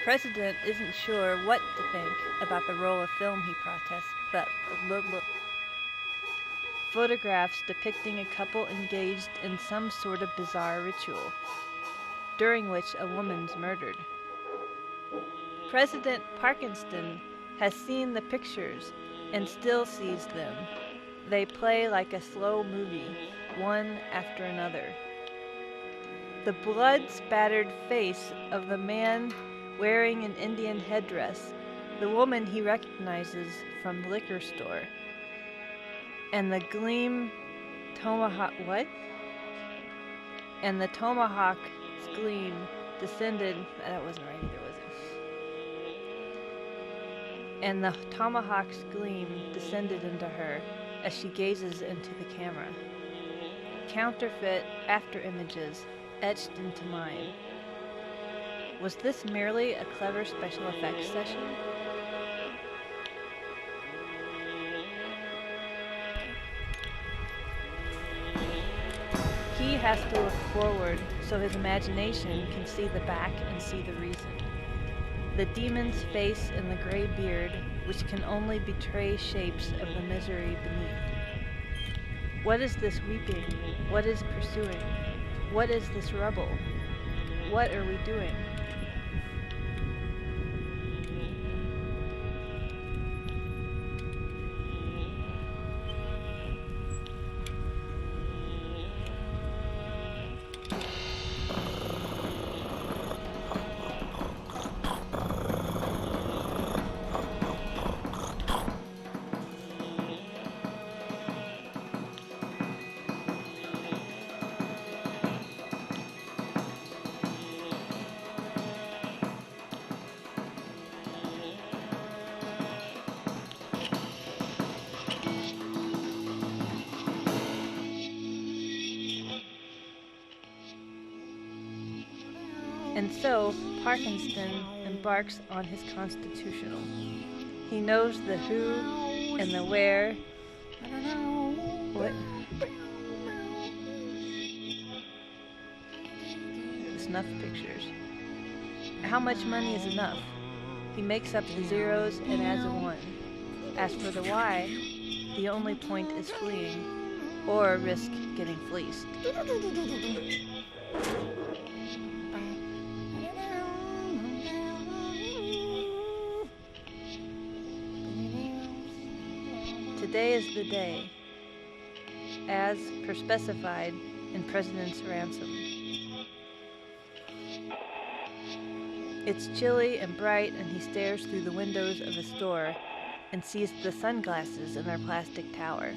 president isn't sure what to think about the roll of film he protests, but photographs depicting a couple engaged in some sort of bizarre ritual, during which a woman's murdered. President Parkinson has seen the pictures and still sees them. They play like a slow movie, one after another. The blood-spattered face of the man wearing an Indian headdress, the woman he recognizes from the liquor store, and the And the tomahawk's gleam descended. That wasn't right either, was it? And the tomahawk's gleam descended into her as she gazes into the camera. Counterfeit after-images etched into mine. Was this merely a clever special effects session? He has to look forward so his imagination can see the back and see the reason. The demon's face and the gray beard, which can only betray shapes of the misery beneath. What is this weeping? What is pursuing? What is this rubble? What are we doing? And so, Parkinson embarks on his constitutional. He knows the who and the where. What? The snuff pictures. How much money is enough? He makes up the zeros and adds a 1. As for the why, the only point is fleeing, or risk getting fleeced. Today is the day, as per specified in President's ransom. It's chilly and bright, and he stares through the windows of a store and sees the sunglasses in their plastic tower.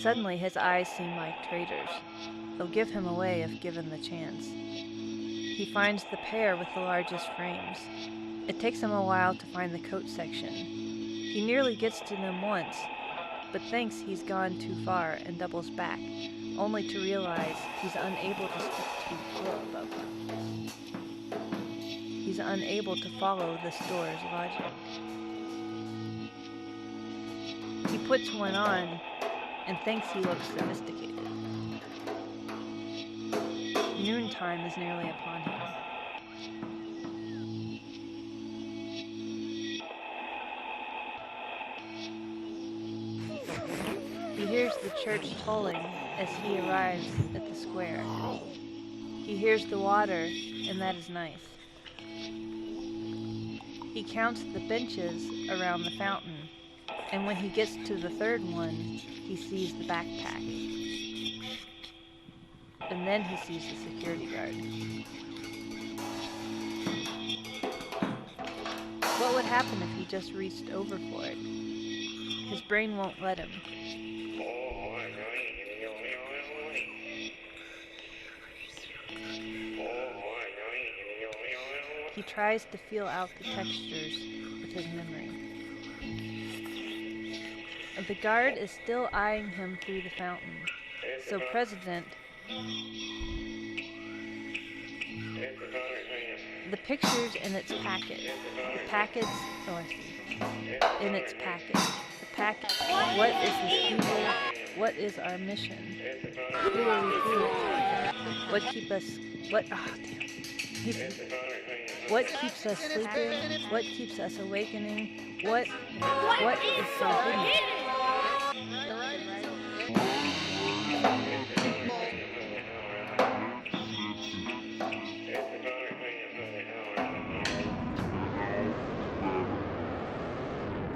Suddenly his eyes seem like traitors. They'll give him away if given the chance. He finds the pair with the largest frames. It takes him a while to find the coat section. He nearly gets to them once, but thinks he's gone too far and doubles back, only to realize he's unable to speak to the floor above him. He's unable to follow the store's logic. He puts one on and thinks he looks sophisticated. Noontime is nearly upon him. He hears the church tolling as he arrives at the square. He hears the water, and that is nice. He counts the benches around the fountain, and when he gets to the third one, he sees the backpack. And then he sees the security guard. What would happen if he just reached over for it? His brain won't let him. He tries to feel out the textures with his memory. The guard is still eyeing him through the fountain, so President... The picture's in its packet. The packet's... Oh, I see. In its packet. The packet... What is this evil? What is our mission? Who are we fooling? What keep us... What... Oh, damn. What keeps us sleeping? What keeps us awakening? What is so hidden?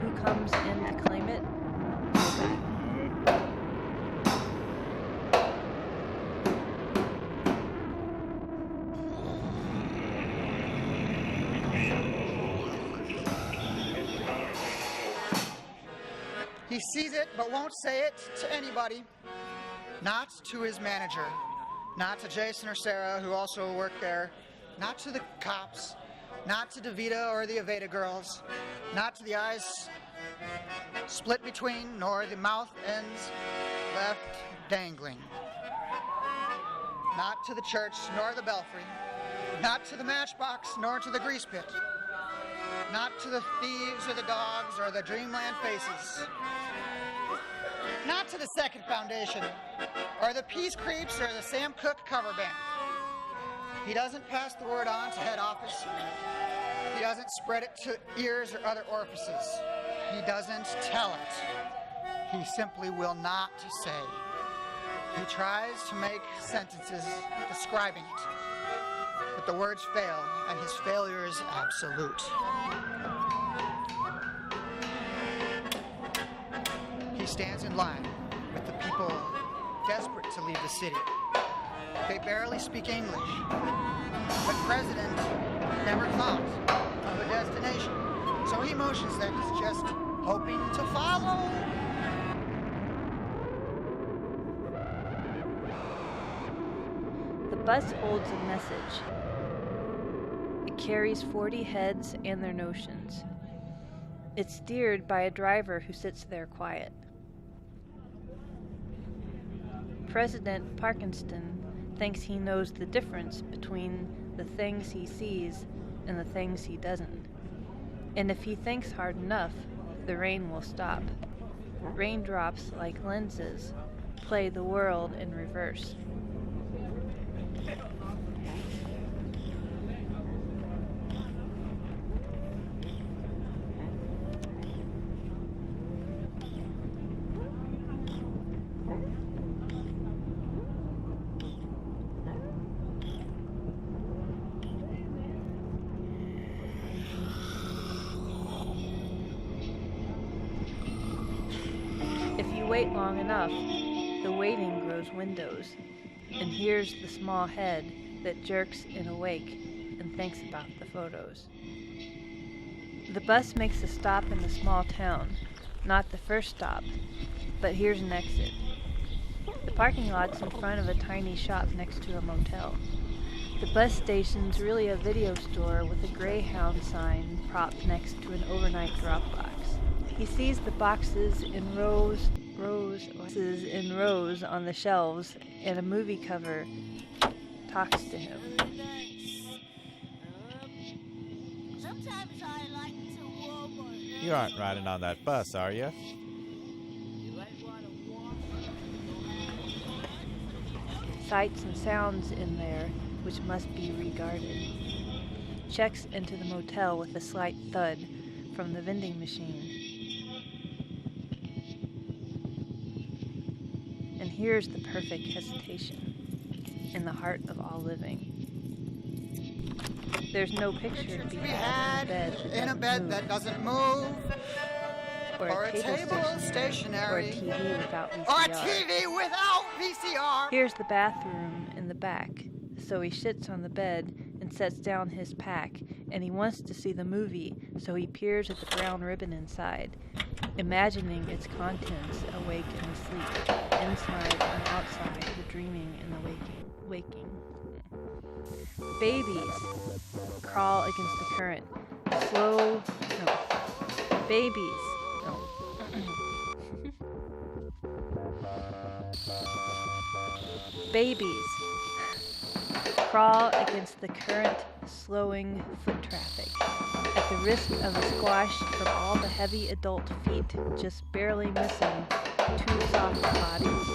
Who comes in to claim it? Nobody. He sees it, but won't say it to anybody. Not to his manager. Not to Jason or Sarah, who also work there. Not to the cops. Not to DeVita or the Aveda girls. Not to the eyes split between, nor the mouth ends left dangling. Not to the church, nor the belfry. Not to the matchbox, nor to the grease pit. Not to the thieves or the dogs or the dreamland faces. Not to the Second Foundation or the Peace Creeps or the Sam Cooke cover band. He doesn't pass the word on to head office. He doesn't spread it to ears or other orifices. He doesn't tell it. He simply will not say. He tries to make sentences describing it, but the words fail, and his failure is absolute. He stands in line with the people desperate to leave the city. They barely speak English. The president never thought of a destination, so he motions that he's just hoping to follow. The bus holds a message. It carries 40 heads and their notions. It's steered by a driver who sits there quiet. President Parkinson thinks he knows the difference between the things he sees and the things he doesn't. And if he thinks hard enough, the rain will stop. Raindrops, like lenses, play the world in reverse. If you wait long enough, the waiting grows windows, and here's the small head that jerks in a wake and thinks about the photos. The bus makes a stop in the small town, not the first stop, but here's an exit. The parking lot's in front of a tiny shop next to a motel. The bus station's really a video store with a Greyhound sign propped next to an overnight drop box. He sees the boxes in rows on the shelves, and a movie cover talks to him. You aren't riding on that bus, are you? Sights and sounds in there which must be regarded. Checks into the motel with a slight thud from the vending machine. And here's the perfect hesitation in the heart of all living. There's no picture to be had in a bed that doesn't move, or a table stationary, or a TV without VCR. Or a TV without VCR. Here's the bathroom in the back, so he sits on the bed and sets down his pack, and he wants to see the movie, so he peers at the brown ribbon inside, imagining its contents awake and asleep, inside and outside, the dreaming and the waking. Babies crawl against the current. Babies. Babies crawl against the current, slowing foot traffic, at the risk of a squash from all the heavy adult feet just barely missing two soft bodies.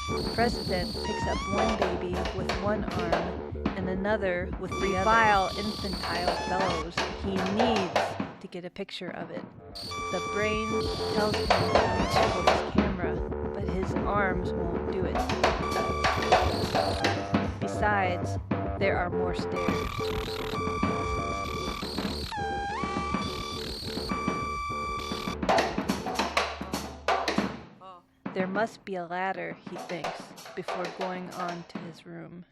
The president picks up one baby with one arm and another with the vile, infantile bellows. He needs to get a picture of it. The brain tells him to reach for his camera, but his arms won't do it. Besides, there are more stairs. There must be a ladder, he thinks, before going on to his room.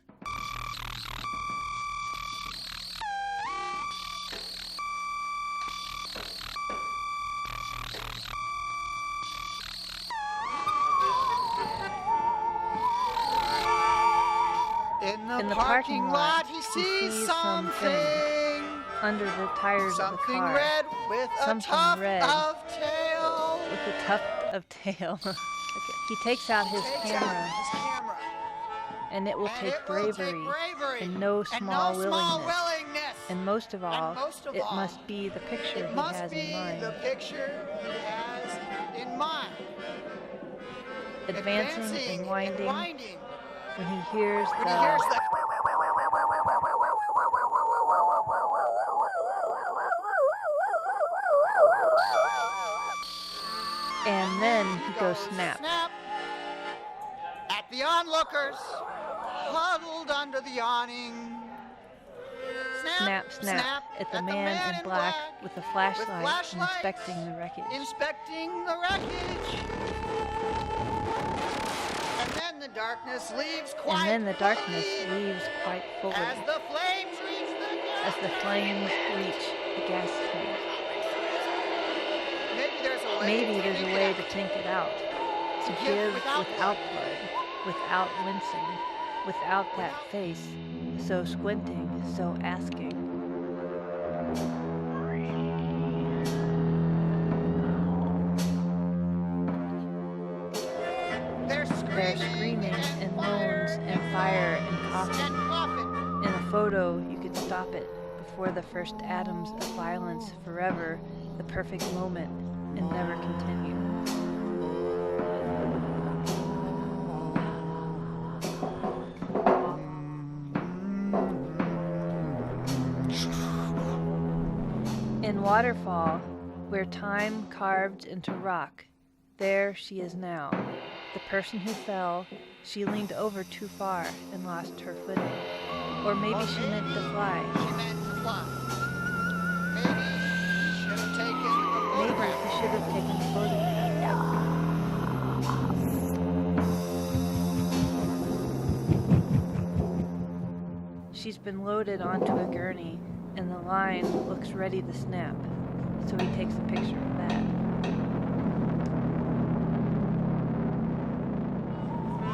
In the parking lot, he sees something under the tires of the something car. red with a Something tuft red. of tail. With a tuft of tail. Okay. He takes out his camera, and it will take bravery and no small willingness. And most of all, it must be the picture he has in mind. Advancing and winding when he hears the and then he goes snap. At the onlookers, huddled under the awning. Snap, snap at the man in black with a flashlight inspecting the wreckage. And then the darkness leaves quite fully as the flames reach the gas tank. Maybe there's a way to tank it out, to give without blood, without wincing, without that face, so squinting, so asking. They're screaming and moans and fire and coughing. In a photo, you could stop it before the first atoms of violence forever, the perfect moment, and never continue. In Waterfall, where time carved into rock, there she is now. The person who fell, she leaned over too far and lost her footing. Or maybe she meant to fly. Maybe he should have taken the photograph. She's been loaded onto a gurney, and the line looks ready to snap, so he takes a picture of that.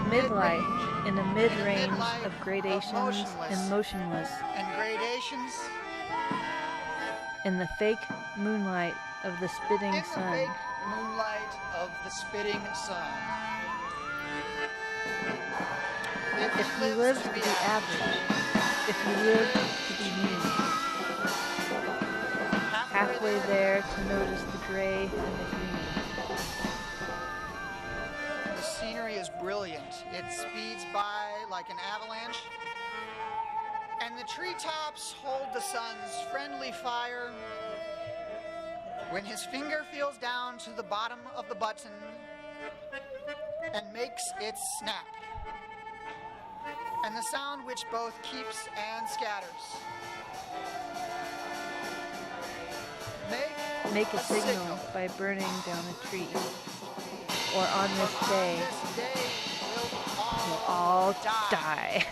Midlight, in a mid-range of gradations and motionless, in the fake moonlight of the spitting sun. If he lives to be average, if he lived to be me, halfway there to notice the gray and the green. The scenery is brilliant. It speeds by like an avalanche, and the treetops hold the sun's friendly fire. When his finger feels down to the bottom of the button and makes it snap, and the sound which both keeps and scatters. Make a signal by burning down a tree. Or on this day, we'll all die.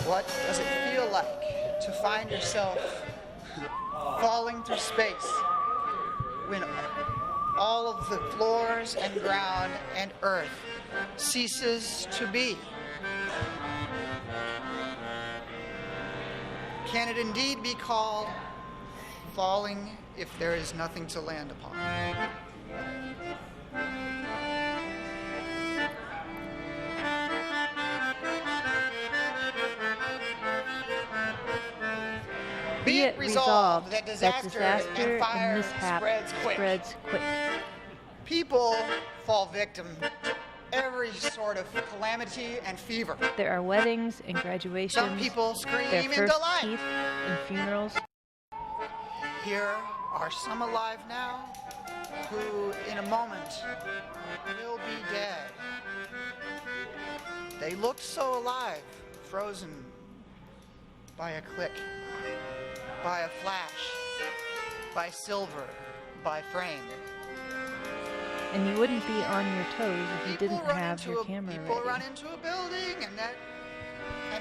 What does it feel like to find yourself falling through space when all of the floors and ground and earth ceases to be? Can it indeed be called falling if there is nothing to land upon? Be it resolved that disaster and fire mishap spreads quick. People People fall victim every sort of calamity and fever. There are weddings and graduations. Some people scream their in first delight. teeth and funerals. Here are some alive now who in a moment will be dead. They looked so alive, frozen by a click, by a flash, by silver, by frame. And you wouldn't be on your toes if you didn't have your camera People ready. run into a building and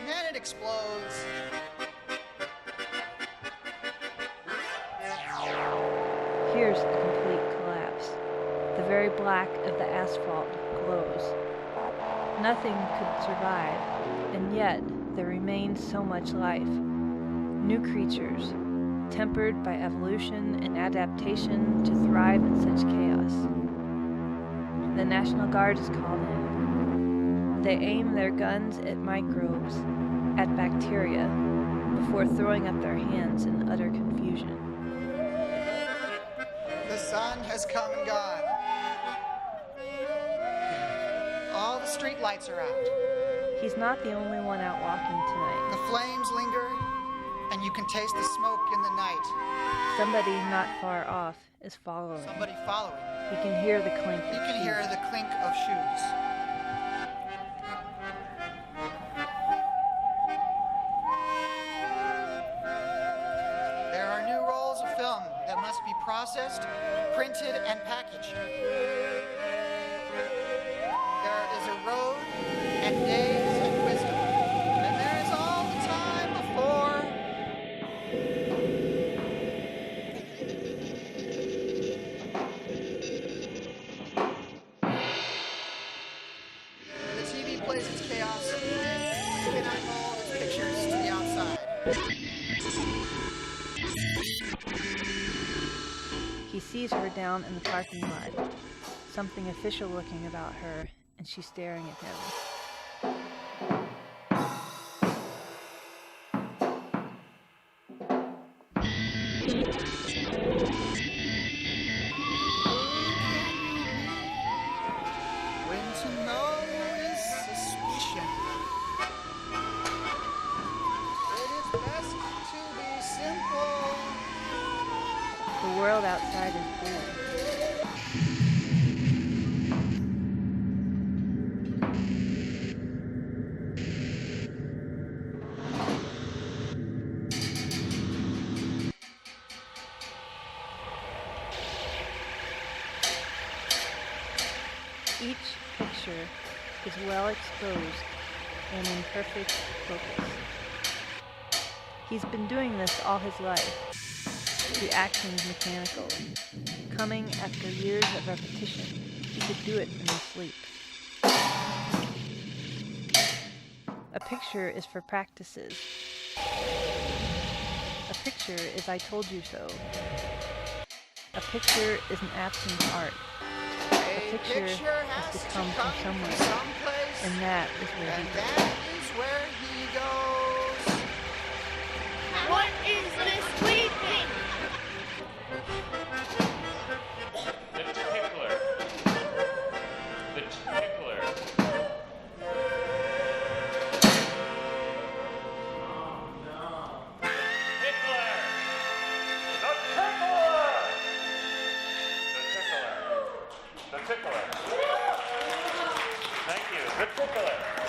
then it explodes. Here's the complete collapse. The very black of the asphalt glows. Nothing could survive, and yet there remains so much life. New creatures, tempered by evolution and adaptation to thrive in such chaos. The National Guard is called in. They aim their guns at microbes, at bacteria, before throwing up their hands in utter confusion. The sun has come and gone. All the street lights are out. He's not the only one out walking tonight. The flames linger, and you can taste the smoke in the night. Somebody not far off is following. Somebody following. You can hear the clink of You can shoes. hear the clink of shoes. There are new rolls of film that must be processed, printed, and packaged. There is a road and days and wisdom, and there is all the time before. The TV plays its chaos. It cannot hold its pictures to the outside. He sees her down in the parking lot. Something official looking about her, and she's staring at him. When to know is suspicion. It is best to be simple. The world outside is blue. Each picture is well exposed and in perfect focus. He's been doing this all his life. The action's mechanical. Coming after years of repetition, he could do it in his sleep. A picture is for practices. A picture is I told you so. A picture is an absent art. A picture has to come from somewhere, someplace, and that is where he and goes. that is where he goes. What is this weeping? The tickler. The tickler. Oh no. Tickler! The tickler! The tickler. The tickler. Thank you. The tickler.